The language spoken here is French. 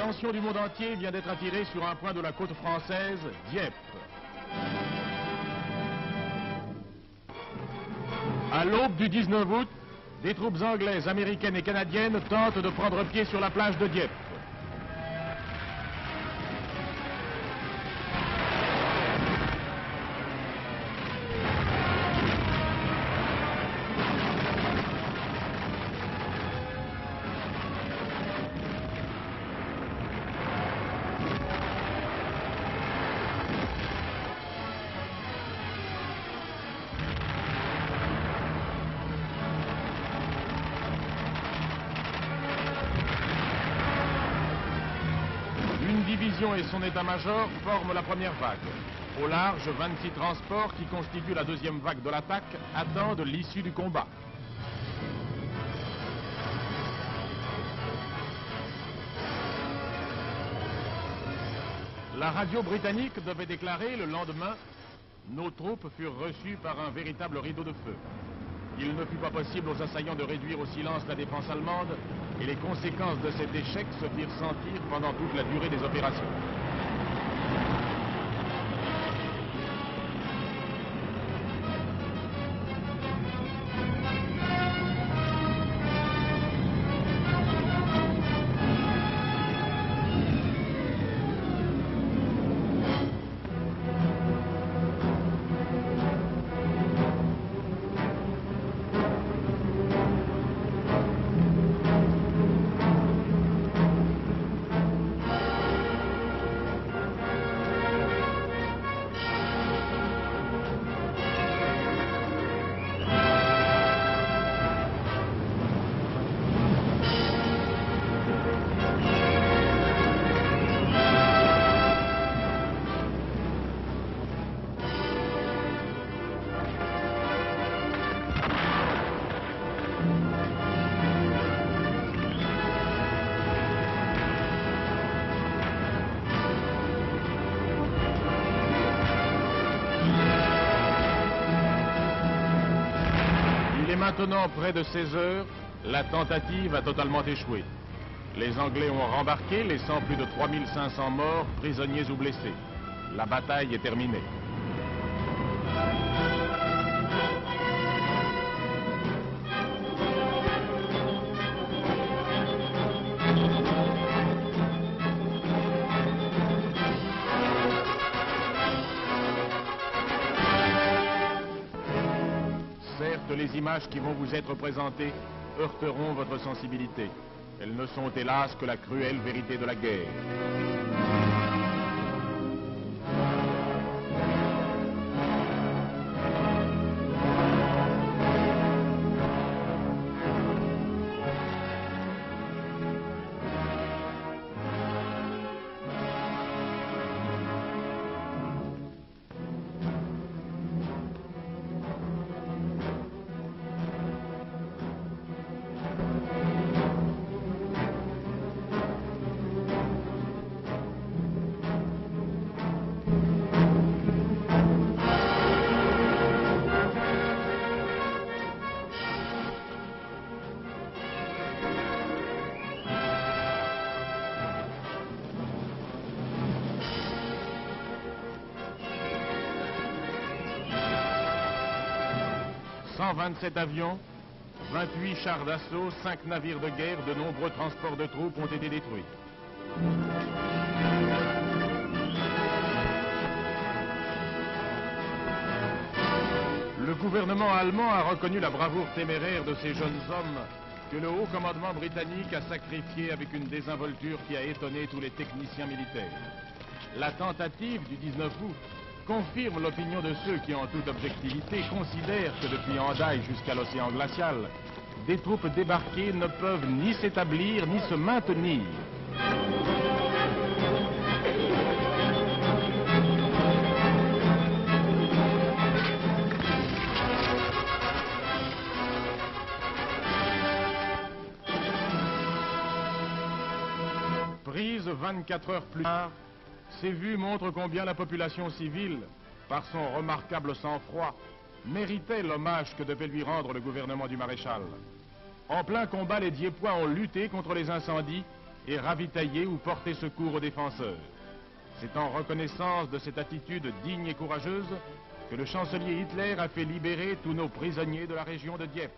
L'attention du monde entier vient d'être attirée sur un point de la côte française, Dieppe. À l'aube du 19 août, des troupes anglaises, américaines et canadiennes tentent de prendre pied sur la plage de Dieppe. Une division et son état-major forment la première vague. Au large, 26 transports qui constituent la deuxième vague de l'attaque attendent l'issue du combat. La radio britannique devait déclarer le lendemain « Nos troupes furent reçues par un véritable rideau de feu ». Il ne fut pas possible aux assaillants de réduire au silence la défense allemande et les conséquences de cet échec se firent sentir pendant toute la durée des opérations. Maintenant près de 16 heures, la tentative a totalement échoué. Les Anglais ont rembarqué, laissant plus de 3500 morts, prisonniers ou blessés. La bataille est terminée. Les images qui vont vous être présentées heurteront votre sensibilité. Elles ne sont hélas que la cruelle vérité de la guerre. « 127 avions, 28 chars d'assaut, 5 navires de guerre, de nombreux transports de troupes ont été détruits. Le gouvernement allemand a reconnu la bravoure téméraire de ces jeunes hommes que le haut commandement britannique a sacrifié avec une désinvolture qui a étonné tous les techniciens militaires. La tentative du 19 août confirme l'opinion de ceux qui, en toute objectivité, considèrent que depuis Hendaye jusqu'à l'océan glacial, des troupes débarquées ne peuvent ni s'établir ni se maintenir. Prise 24 heures plus tard, ces vues montrent combien la population civile, par son remarquable sang-froid, méritait l'hommage que devait lui rendre le gouvernement du maréchal. En plein combat, les Diepois ont lutté contre les incendies et ravitailler ou porter secours aux défenseurs. C'est en reconnaissance de cette attitude digne et courageuse que le chancelier Hitler a fait libérer tous nos prisonniers de la région de Dieppe.